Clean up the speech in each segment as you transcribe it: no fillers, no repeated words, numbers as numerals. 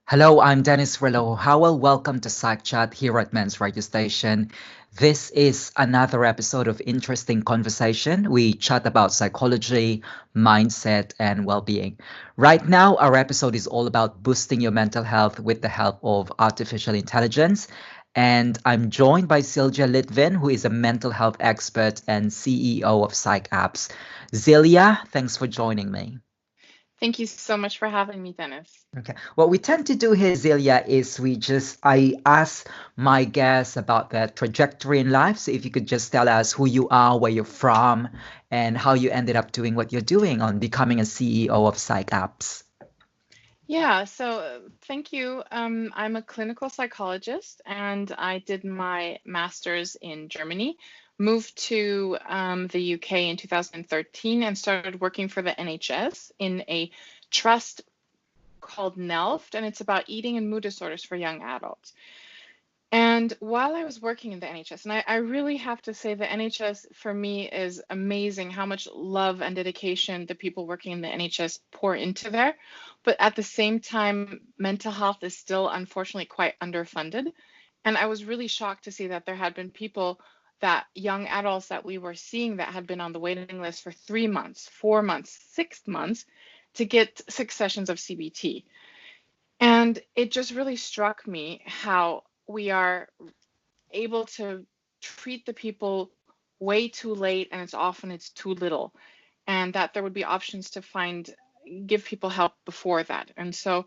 Hello, I'm Dennis Relojo-howell. Welcome to Psych Chat here at Men's Radio Station. This is another episode of interesting conversation. We chat about psychology, mindset, and well-being. Right now, our episode is all about boosting your mental health with the help of artificial intelligence. And I'm joined by Silja Litvin, who is a mental health expert and CEO of PsychApps. Silja, thanks for joining me. Thank you so much for having me, Dennis. Okay. What we tend to do here, Zelia, is I ask my guests about their trajectory in life. So if you could just tell us who you are, where you're from, and how you ended up doing what you're doing on becoming a CEO of PsychApps. Thank you. I'm a clinical psychologist and I did my master's in Germany, moved to the UK in 2013 and started working for the NHS in a trust called NELFT, and it's about eating and mood disorders for young adults. And while I was working in the NHS, and I really have to say the NHS for me is amazing how much love and dedication the people working in the NHS pour into there. But at the same time, mental health is still unfortunately quite underfunded. And I was really shocked to see that there had been people, that young adults that we were seeing that had been on the waiting list for 3 months, 4 months, 6 months to get 6 sessions of CBT. And it just really struck me how we are able to treat the people way too late, and it's too little, and that there would be options to give people help before that. And so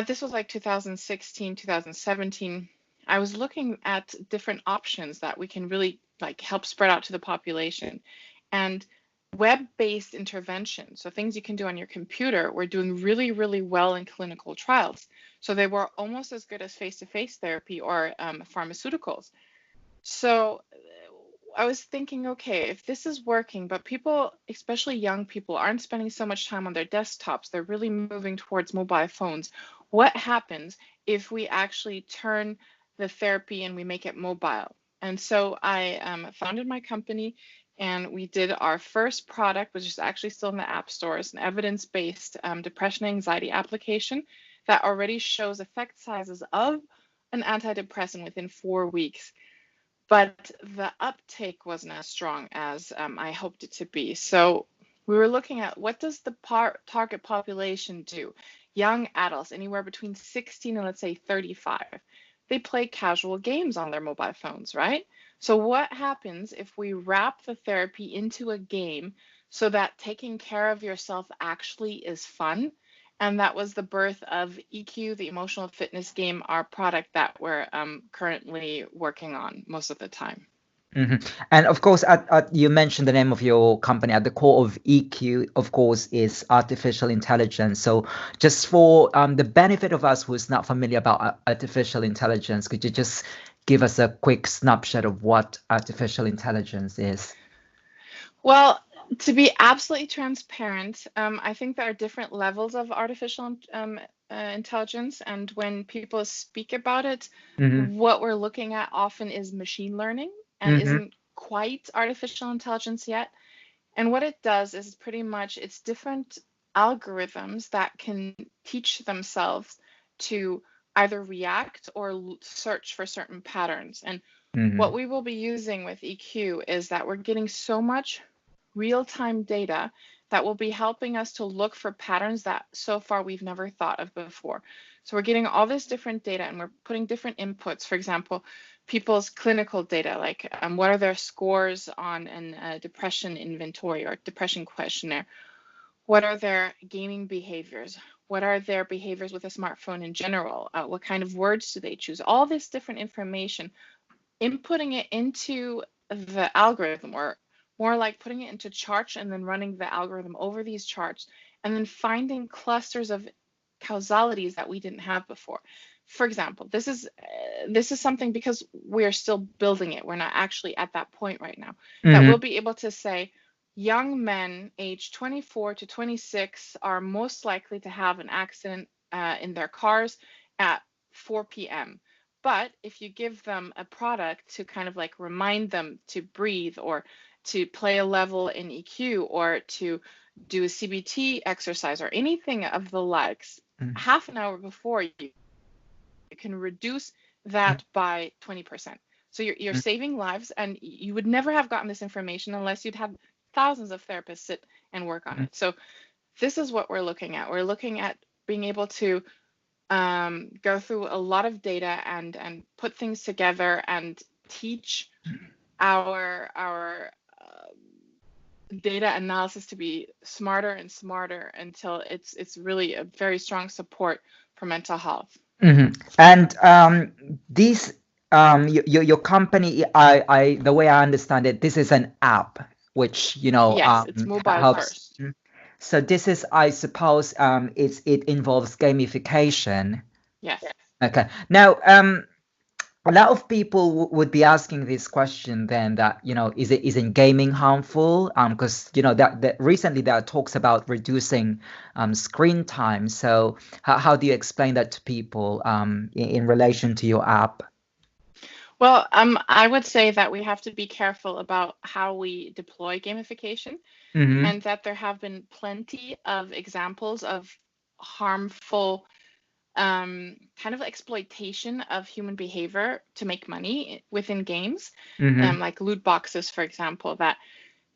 this was like 2016, 2017. I was looking at different options that we can really help spread out to the population. And web-based intervention, so things you can do on your computer, were doing really, really well in clinical trials. So they were almost as good as face-to-face therapy or pharmaceuticals. So I was thinking, okay, if this is working, but people, especially young people, aren't spending so much time on their desktops, they're really moving towards mobile phones. What happens if we actually turn the therapy and we make it mobile? And so I founded my company, and we did our first product, which is actually still in the app stores, an evidence-based depression and anxiety application that already shows effect sizes of an antidepressant within 4 weeks. But the uptake wasn't as strong as I hoped it to be. So we were looking at, what does the target population do? Young adults, anywhere between 16 and let's say 35. They play casual games on their mobile phones, right? So what happens if we wrap the therapy into a game so that taking care of yourself actually is fun? And that was the birth of EQ, the emotional fitness game, our product that we're currently working on most of the time. And of course, you mentioned the name of your company. At the core of EQ, of course, is artificial intelligence. So, just for the benefit of us who's not familiar about artificial intelligence, could you just give us a quick snapshot of what artificial intelligence is? Well, to be absolutely transparent, I think there are different levels of artificial intelligence, and when people speak about it, Hmm. what we're looking at often is machine learning and Hmm. isn't quite artificial intelligence yet. And what it does is pretty much it's different algorithms that can teach themselves to either react or search for certain patterns. And what Hmm. we will be using with EQ is that we're getting so much real-time data that will be helping us to look for patterns that so far we've never thought of before. So we're getting all this different data and we're putting different inputs. For example, people's clinical data, like what are their scores on a depression inventory or depression questionnaire? What are their gaming behaviors? What are their behaviors with a smartphone in general? What kind of words do they choose? All this different information, inputting it into the algorithm, or more like putting it into charts and then running the algorithm over these charts and then finding clusters of causalities that we didn't have before. For example, this is something, because we're still building it, we're not actually at that point right now, that we'll Hmm. be able to say young men aged 24 to 26 are most likely to have an accident in their cars at 4 p.m. But if you give them a product to kind of like remind them to breathe, or to play a level in EQ, or to do a CBT exercise or anything of the likes, half an hour before, you can reduce that by 20%. So you're saving lives, and you would never have gotten this information unless you'd had thousands of therapists sit and work on it. So this is what we're looking at. We're looking at being able to go through a lot of data and put things together and teach our data analysis to be smarter and smarter until it's really a very strong support for mental health. And this your company, I the way I understand it, this is an app which Yes, it's mobile helps. first. So this is, I suppose, it involves gamification. Yes. Okay. Now, a lot of people would be asking this question then, that isn't gaming harmful? Because that recently there are talks about reducing screen time. So how do you explain that to people in relation to your app? Well, I would say that we have to be careful about how we deploy gamification, and that there have been plenty of examples of harmful kind of exploitation of human behavior to make money within games, like loot boxes, for example, that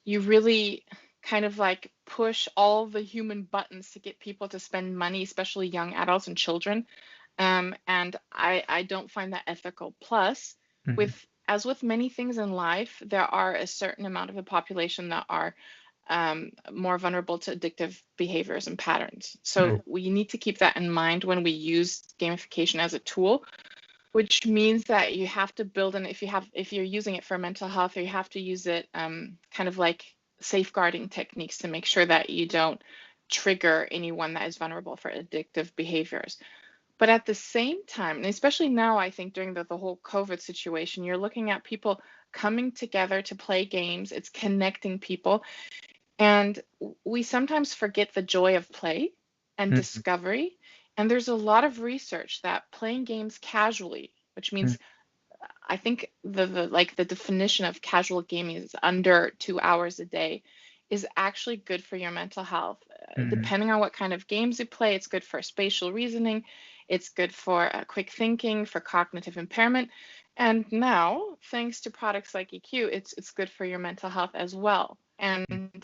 you really kind of like push all the human buttons to get people to spend money, especially young adults and children. And I don't find that ethical. Plus, as with many things in life, there are a certain amount of the population that are more vulnerable to addictive behaviors and patterns. So we need to keep that in mind when we use gamification as a tool, which means that you have to build in, if you're using it for mental health, or you have to use it kind of like safeguarding techniques to make sure that you don't trigger anyone that is vulnerable for addictive behaviors. But at the same time, and especially now, I think during the whole COVID situation, you're looking at people coming together to play games. It's connecting people. And we sometimes forget the joy of play and discovery. And there's a lot of research that playing games casually, which means I think the definition of casual gaming is under 2 hours a day, is actually good for your mental health. Depending on what kind of games you play, it's good for spatial reasoning, it's good for quick thinking, for cognitive impairment. And now, thanks to products like EQ, it's good for your mental health as well. And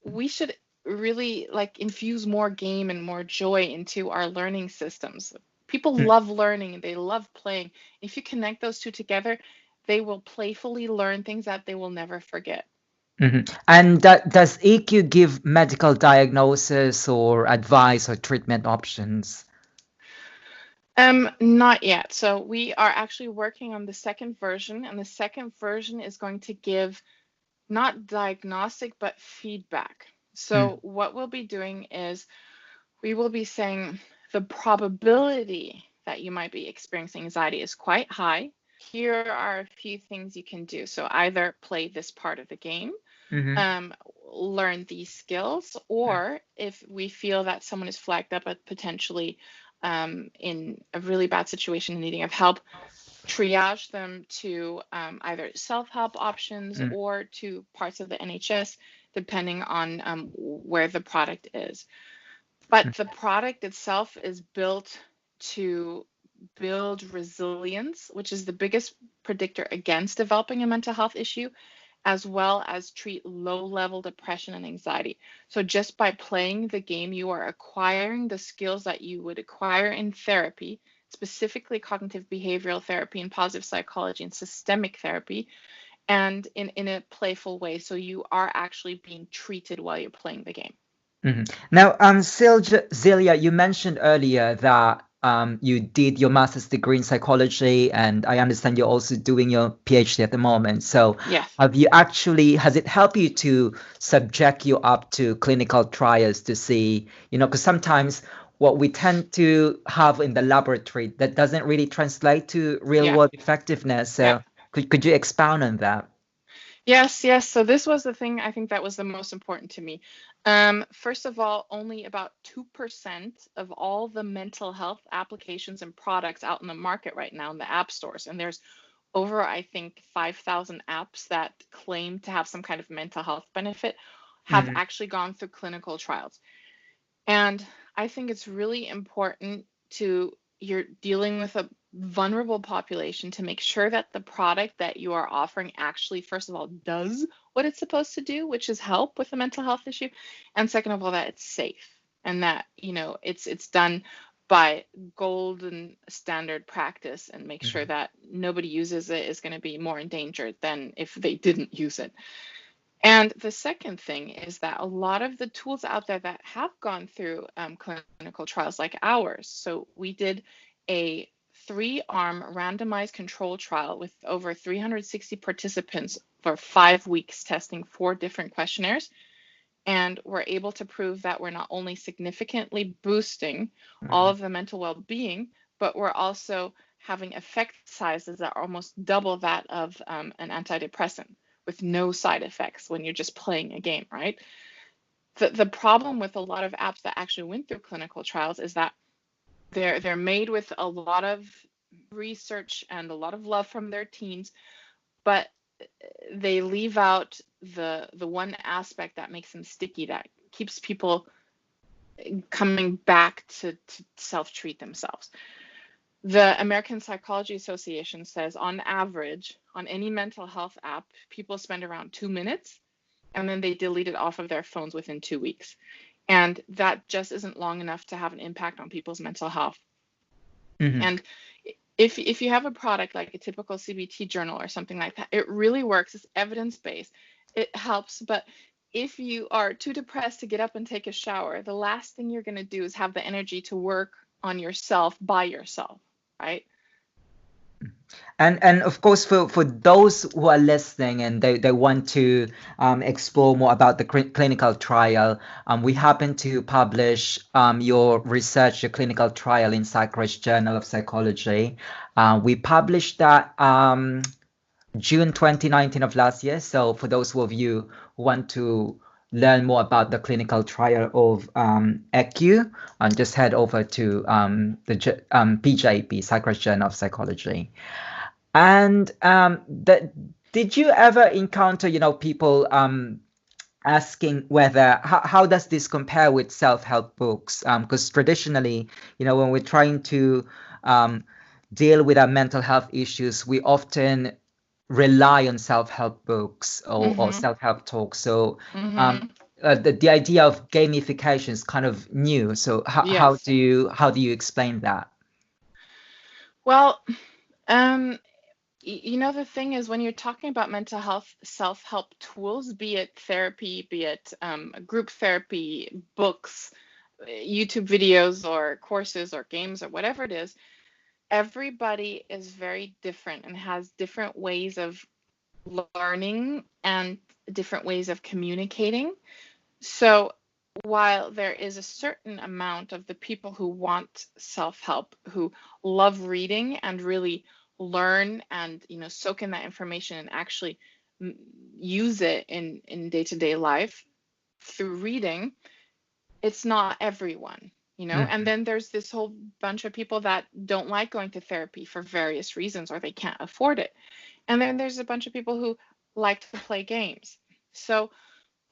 we should really infuse more game and more joy into our learning systems. People love learning, they love playing. If you connect those two together, they will playfully learn things that they will never forget. And does EQ give medical diagnosis or advice or treatment options? Not yet. So we are actually working on the second version, and the second version is going to give not diagnostic, but feedback. So what we'll be doing is we will be saying the probability that you might be experiencing anxiety is quite high. Here are a few things you can do. So either play this part of the game, learn these skills, or if we feel that someone is flagged up as potentially in a really bad situation needing of help, triage them to either self-help options or to parts of the NHS, depending on where the product is. But the product itself is built to build resilience, which is the biggest predictor against developing a mental health issue, as well as treat low-level depression and anxiety. So just by playing the game, you are acquiring the skills that you would acquire in therapy, specifically cognitive behavioral therapy and positive psychology and systemic therapy, and in a playful way. So you are actually being treated while you're playing the game. Now, Silja, you mentioned earlier that you did your master's degree in psychology, and I understand you're also doing your PhD at the moment. So yes. Has it helped you to subject you up to clinical trials to see, because sometimes what we tend to have in the laboratory that doesn't really translate to real world effectiveness. So could you expound on that? Yes. So this was the thing I think that was the most important to me. First of all, only about 2% of all the mental health applications and products out in the market right now in the app stores, and there's over, I think, 5,000 apps that claim to have some kind of mental health benefit, have actually gone through clinical trials. And I think it's really important you're dealing with a vulnerable population to make sure that the product that you are offering actually, first of all, does what it's supposed to do, which is help with a mental health issue. And second of all, that it's safe and that, it's done by golden standard practice, and make sure that nobody uses it is going to be more endangered than if they didn't use it. And the second thing is that a lot of the tools out there that have gone through clinical trials like ours, so we did a 3-arm randomized control trial with over 360 participants for 5 weeks, testing 4 different questionnaires. And we're able to prove that we're not only significantly boosting all of the mental well-being, but we're also having effect sizes that are almost double that of an antidepressant, with no side effects when you're just playing a game, right? The problem with a lot of apps that actually went through clinical trials is that they're made with a lot of research and a lot of love from their teams, but they leave out the one aspect that makes them sticky, that keeps people coming back to self-treat themselves. The American Psychology Association says on average, on any mental health app, people spend around 2 minutes and then they delete it off of their phones within 2 weeks. And that just isn't long enough to have an impact on people's mental health. And if you have a product like a typical CBT journal or something like that, it really works. It's evidence-based. It helps. But if you are too depressed to get up and take a shower, the last thing you're going to do is have the energy to work on yourself by yourself, right? And of course, for those who are listening and they want to explore more about the clinical trial, we happen to publish your research, your clinical trial in Psych Journal of Psychology. We published that June 2019 of last year. So for those of you who want to learn more about the clinical trial of EQ, just head over to the PJP, Psych Journal of Psychology. And did you ever encounter, people asking whether how does this compare with self-help books? Because traditionally, when we're trying to deal with our mental health issues, we often rely on self-help books or self-help talks. So the idea of gamification is kind of new. So how do you explain that? Well, the thing is, when you're talking about mental health self-help tools, be it therapy, be it group therapy, books, YouTube videos or courses or games or whatever it is, everybody is very different and has different ways of learning and different ways of communicating. So while there is a certain amount of the people who want self-help, who love reading and really learn and soak in that information and actually use it in day-to-day life through reading, it's not everyone. And then there's this whole bunch of people that don't like going to therapy for various reasons, or they can't afford it. And then there's a bunch of people who like to play games. So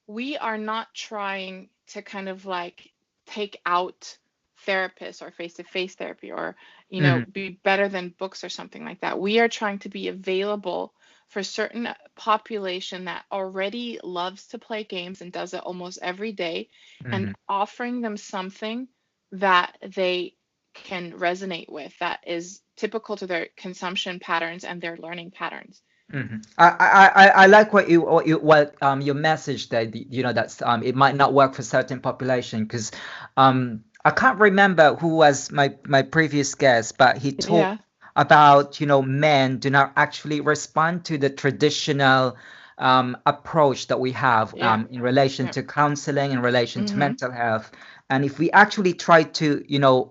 we are not trying to kind of like take out therapists or face-to-face therapy or, be better than books or something like that. We are trying to be available for certain population that already loves to play games and does it almost every day, and offering them something that they can resonate with, that is typical to their consumption patterns and their learning patterns. I like what your message that that's it might not work for certain population, because I can't remember who was my previous guest, but he talked about men do not actually respond to the traditional approach that we have in relation to counseling, in relation to mental health. And if we actually try to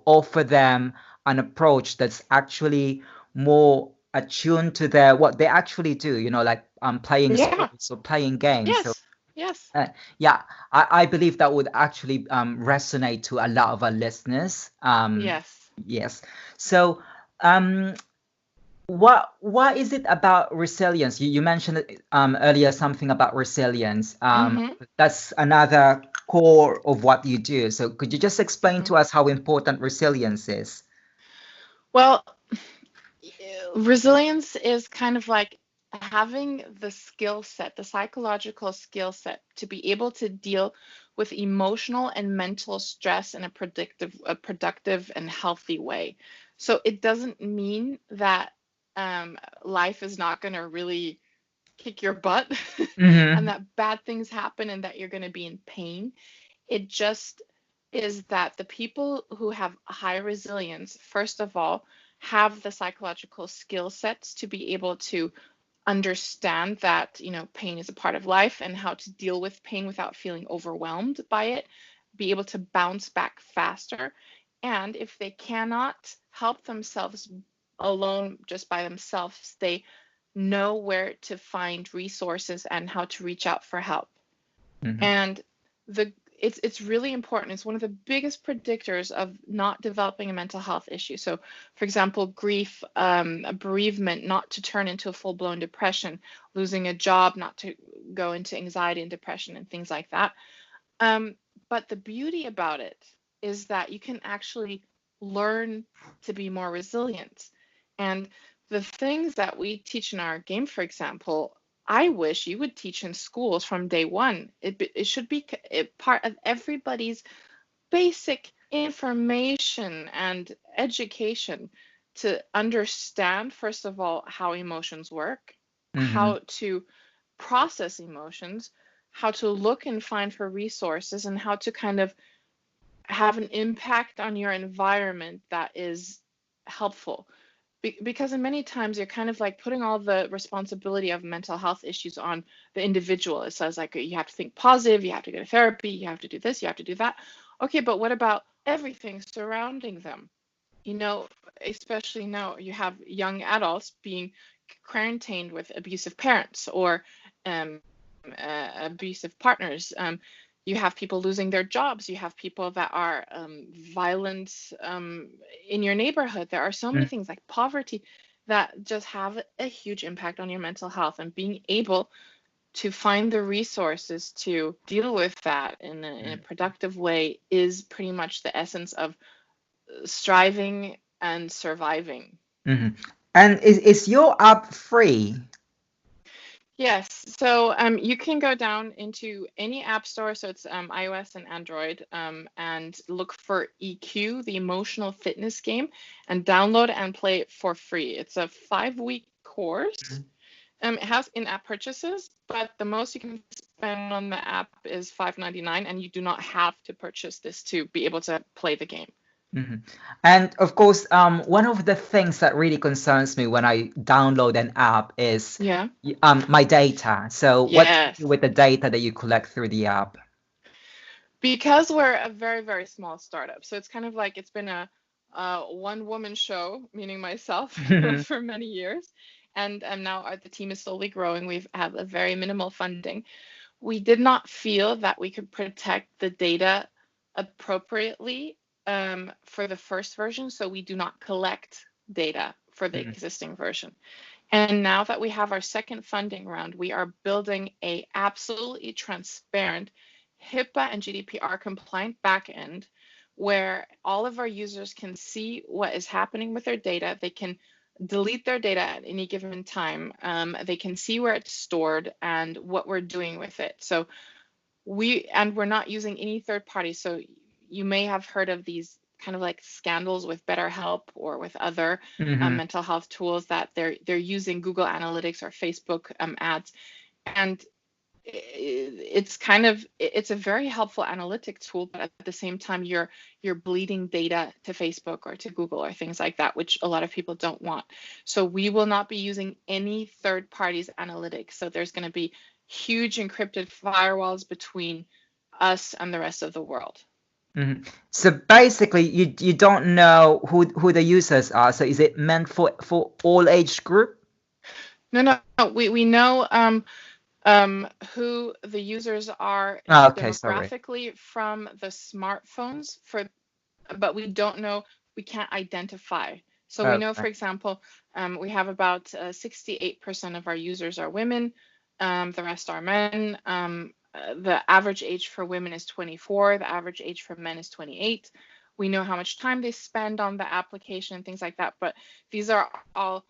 offer them an approach that's actually more attuned to what they actually do, like playing sports or playing games. Yes. I believe that would actually resonate to a lot of our listeners. Yes. So What is it about resilience? You mentioned earlier something about resilience. Mm-hmm. That's another core of what you do. So could you just explain to us how important resilience is? Well, resilience is kind of like having the skill set, the psychological skill set to be able to deal with emotional and mental stress in a productive and healthy way. So it doesn't mean that life is not going to really kick your butt and Mm-hmm. that bad things happen and that you're going to be in pain. It just is that the people who have high resilience, first of all, have the psychological skill sets to be able to understand that, pain is a part of life and how to deal with pain without feeling overwhelmed by it, be able to bounce back faster. And if they cannot help themselves alone just by themselves, they know where to find resources and how to reach out for help. Mm-hmm. And the it's really important. It's one of the biggest predictors of not developing a mental health issue. So, for example, grief, a bereavement, not to turn into a full-blown depression, losing a job, not to go into anxiety and depression and things like that. Um, but the beauty about it is that you can actually learn to be more resilient. And the things that we teach in our game, for example, I wish you would teach in schools from day one. It should be part of everybody's basic information and education to understand, first of all, how emotions work, Mm-hmm. how to process emotions, how to look and find for resources, and how to kind of have an impact on your environment that is helpful. Because in many times you're kind of like putting all the responsibility of mental health issues on the individual. It says like you have to think positive, you have to go to therapy, you have to do this, you have to do that. Okay, but what about everything surrounding them? You know, especially now you have young adults being quarantined with abusive parents or abusive partners. You have people losing their jobs. You have people that are violent in your neighborhood. There are so many things like poverty that just have a huge impact on your mental health, and being able to find the resources to deal with that in a productive way is pretty much the essence of striving and surviving. Mm-hmm. And is your app free? Yes, so you can go down into any app store, so it's iOS and Android, and look for EQ, the emotional fitness game, and download and play it for free. It's a 5-week course. It has in-app purchases, but the most you can spend on the app is $5.99, and you do not have to purchase this to be able to play the game. Mm-hmm. And of course, one of the things that really concerns me when I download an app is Yeah. my data. So what do you Yes. do with the data that you collect through the app? Because we're a very, very small startup, so it's kind of like it's been a one-woman show, meaning myself, for many years, and now the team is slowly growing. We've had a very minimal funding. We did not feel that we could protect the data appropriately for the first version, so we do not collect data for the existing version. And now that we have our second funding round, we are building a absolutely transparent HIPAA and GDPR compliant backend where all of our users can see what is happening with their data. They can delete their data at any given time. They can see where it's stored and what we're doing with it. So we're not using any third parties. So you may have heard of these kind of like scandals with BetterHelp or with other Mm-hmm. mental health tools that they're using Google Analytics or Facebook ads, and it's a very helpful analytic tool, but at the same time you're bleeding data to Facebook or to Google or things like that, which a lot of people don't want. So we will not be using any third parties analytics. So there's going to be huge encrypted firewalls between us and the rest of the world. Mm-hmm. So basically, you don't know who the users are. So is it meant for all age group? No, we know who the users are Ah, okay, sorry. demographically from the smartphones, but we don't know, we can't identify So we know, for example, we have about 68% of our users are women, the rest are men. The average age for women is 24, the average age for men is 28. We know how much time they spend on the application and things like that, but these are all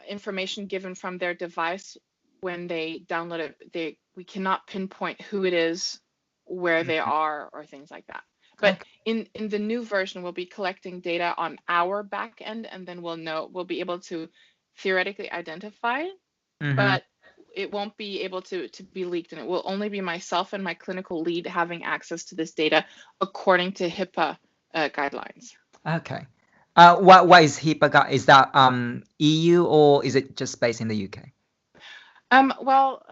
information given from their device when they download it. We cannot pinpoint who it is, where they are, or things like that. But in the new version, we'll be collecting data on our back end, and then we'll be able to theoretically identify it, but it won't be able to be leaked, and it will only be myself and my clinical lead having access to this data according to HIPAA guidelines. Okay. What is HIPAA? Is that EU, or is it just based in the UK? Well,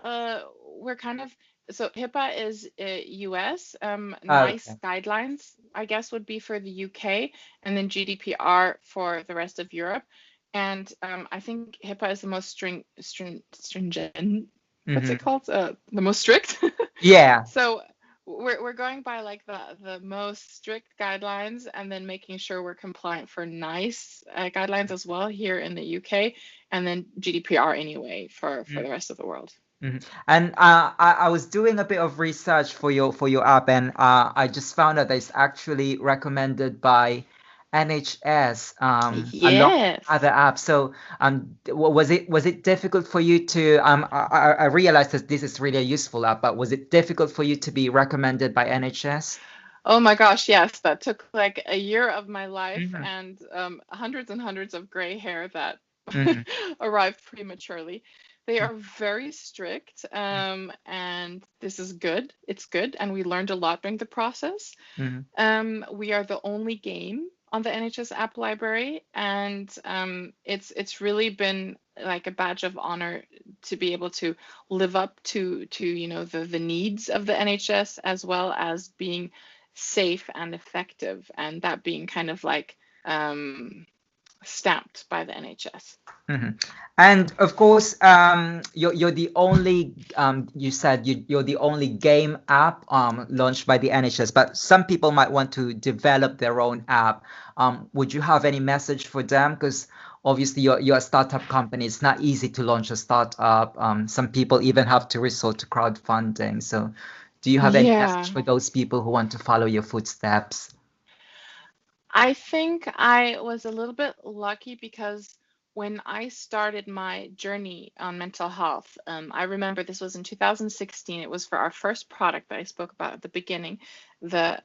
we're kind of, so HIPAA is US. NICE guidelines, I guess, would be for the UK, and then GDPR for the rest of Europe. And I think HIPAA is the most stringent. What's it called? The most strict. Yeah. So we're going by like the most strict guidelines, and then making sure we're compliant for NICE guidelines as well here in the UK, and then GDPR anyway for the rest of the world. And I was doing a bit of research for your app, and I just found out that it's actually recommended by NHS along other apps. So was it difficult for you to I realized that this is really a useful app, but was it difficult for you to be recommended by NHS? Oh my gosh, yes, that took like a year of my life and hundreds and hundreds of gray hair that arrived prematurely. They are very strict, and this is good. It's good, and we learned a lot during the process. We are the only game on the NHS app library, and it's really been like a badge of honor to be able to live up to the needs of the NHS, as well as being safe and effective, and that being kind of like stamped by the NHS. And of course, you're the only you said you're the only game app launched by the NHS, but some people might want to develop their own app. Would you have any message for them? Because obviously you're a startup company. It's not easy to launch a startup. Some people even have to resort to crowdfunding. So do you have any message for those people who want to follow your footsteps? I think I was a little bit lucky because when I started my journey on mental health, I remember this was in 2016. It was for our first product that I spoke about at the beginning, the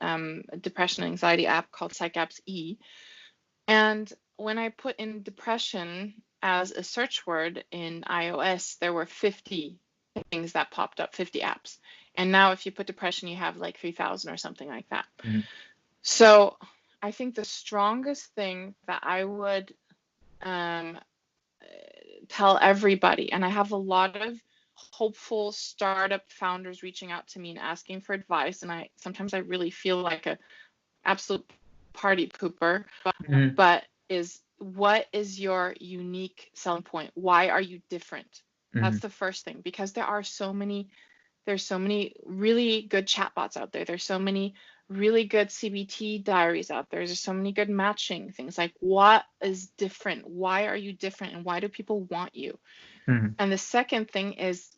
depression and anxiety app called PsychApps E. And when I put in depression as a search word in iOS, there were 50 things that popped up, 50 apps. And now if you put depression, you have like 3,000 or something like that. So I think the strongest thing that I would tell everybody, and I have a lot of hopeful startup founders reaching out to me and asking for advice, and sometimes I really feel like a absolute party pooper, but what is your unique selling point? Why are you different? That's the first thing, because there's so many really good chatbots out there. There's so many really good CBT diaries out there. There's so many good matching things. Like, what is different? Why are you different? And why do people want you? And the second thing is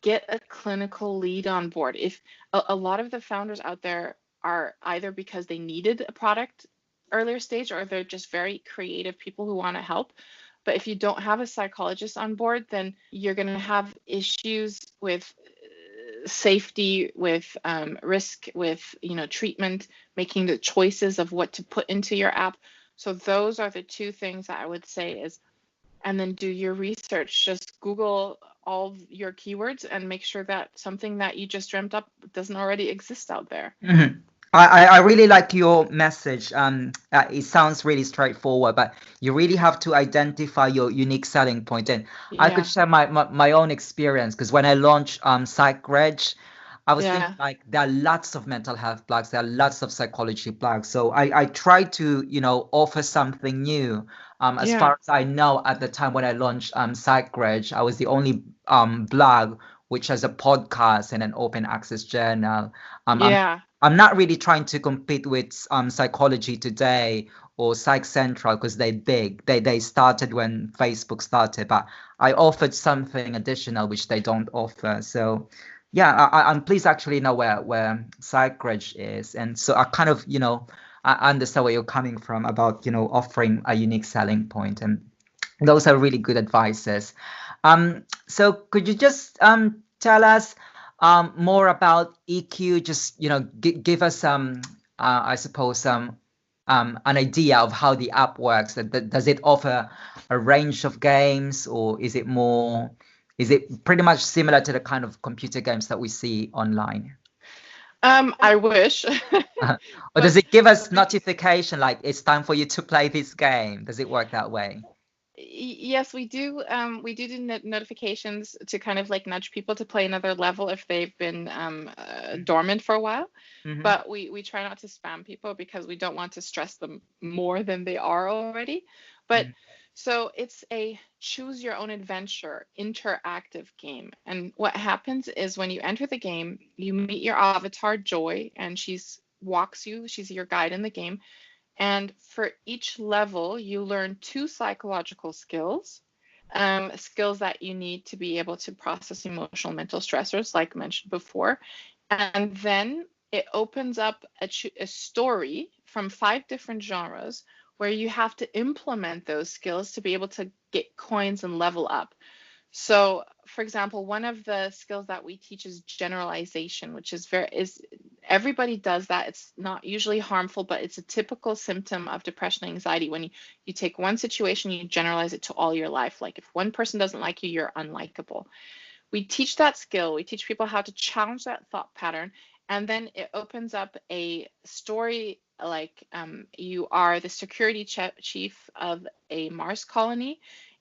get a clinical lead on board. If a lot of the founders out there are either because they needed a product earlier stage, or they're just very creative people who want to help. But if you don't have a psychologist on board, then you're going to have issues with safety, with risk, with treatment, making the choices of what to put into your app. So those are the two things that I would say is, and then do your research. Just Google all your keywords and make sure that something that you just dreamt up doesn't already exist out there. I really like your message. It sounds really straightforward, but you really have to identify your unique selling point. And I could share my own experience, because when I launched Psych Reg, I was thinking like there are lots of mental health blogs, there are lots of psychology blogs. So I tried to offer something new. As far as I know, at the time when I launched Psych Reg, I was the only blog which has a podcast and an open access journal. I'm not really trying to compete with Psychology Today or Psych Central because they're big. They started when Facebook started, but I offered something additional which they don't offer. So yeah, I'm pleased actually know where PsychReg is, and so I kind of I understand where you're coming from about offering a unique selling point, and those are really good advices. So could you just tell us more about EQ? Just give us some, I suppose, an idea of how the app works. Does it offer a range of games, or is it more? Is it pretty much similar to the kind of computer games that we see online? I wish. Or does But it give us notification like it's time for you to play this game? Does it work that way? yes, we do. We do notifications to kind of like nudge people to play another level if they've been dormant for a while. Hmm. But we try not to spam people because we don't want to stress them more than they are already. But so it's a choose your own adventure interactive game. And what happens is when you enter the game, you meet your avatar Joy, and she's your guide in the game. And for each level, you learn 2 psychological skills, skills that you need to be able to process emotional mental stressors, like mentioned before. And then it opens up a story from 5 different genres where you have to implement those skills to be able to get coins and level up. So, for example, one of the skills that we teach is generalization, which is everybody does that. It's not usually harmful, but it's a typical symptom of depression and anxiety when you take one situation, you generalize it to all your life. Like if one person doesn't like you, you're unlikable. We teach that skill. We teach people how to challenge that thought pattern, and then it opens up a story like you are the security chief of a Mars colony,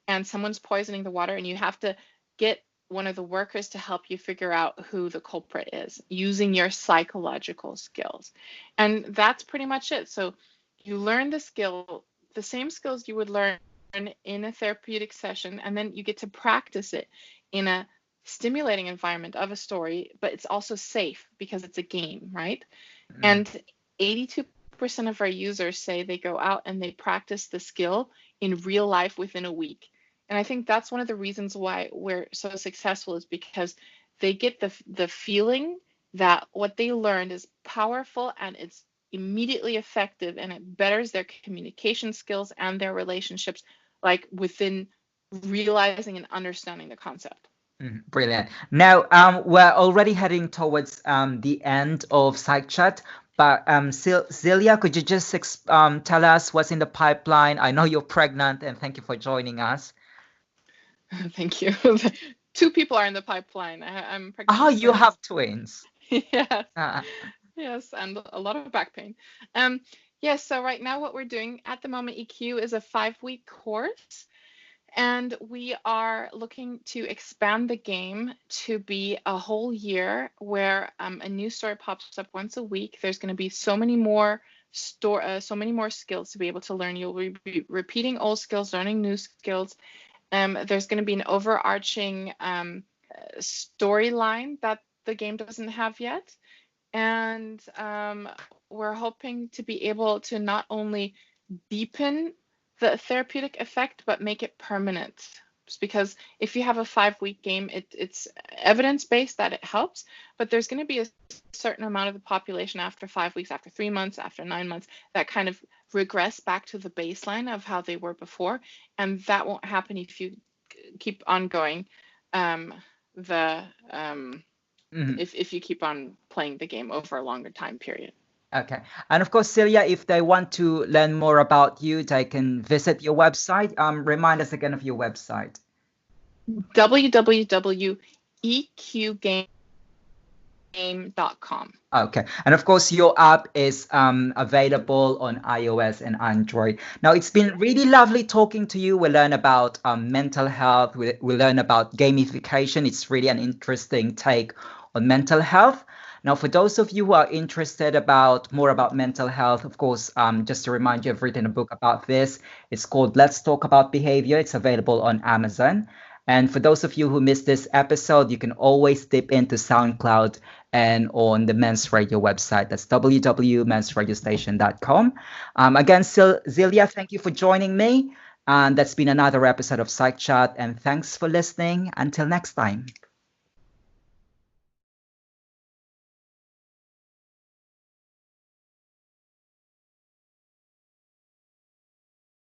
and someone's poisoning the water, and you have to get one of the workers to help you figure out who the culprit is using your psychological skills. And that's pretty much it. So you learn the same skills you would learn in a therapeutic session, and then you get to practice it in a stimulating environment of a story, but it's also safe because it's a game, right? And 82% of our users say they go out and they practice the skill in real life within a week. And I think that's one of the reasons why we're so successful, is because they get the feeling that what they learned is powerful and it's immediately effective, and it betters their communication skills and their relationships, like within realizing and understanding the concept. Brilliant. Now, we're already heading towards the end of Psych Chat, but Silja, could you just tell us what's in the pipeline? I know you're pregnant, and thank you for joining us. Thank you. 2 people are in the pipeline. I'm pregnant Oh, with you twins. have twins. Yes. Uh, Yes, and a lot of back pain. Yes, so right now what we're doing at the moment, EQ is a 5-week course, and we are looking to expand the game to be a whole year where a new story pops up once a week. There's going to be so many more skills to be able to learn. You'll be repeating old skills, learning new skills. There's going to be an overarching storyline that the game doesn't have yet. And we're hoping to be able to not only deepen the therapeutic effect, but make it permanent. Just because if you have a 5-week game, it's evidence-based that it helps, but there's going to be a certain amount of the population after 5 weeks, after 3 months, after 9 months, that kind of regress back to the baseline of how they were before. And that won't happen if you keep on going if you keep on playing the game over a longer time period. Okay. And of course, Silja, if they want to learn more about you, they can visit your website. Remind us again of your website. www.eqgame.com. Okay. And of course, your app is available on iOS and Android. Now, it's been really lovely talking to you. We learn about mental health. We learn about gamification. It's really an interesting take on mental health. Now, for those of you who are interested more about mental health, of course, just to remind you, I've written a book about this. It's called Let's Talk About Behavior. It's available on Amazon. And for those of you who missed this episode, you can always dip into SoundCloud and on the Men's Radio website. That's www.mensradiostation.com. Again, Zilia, thank you for joining me. And that's been another episode of Psych Chat. And thanks for listening. Until next time.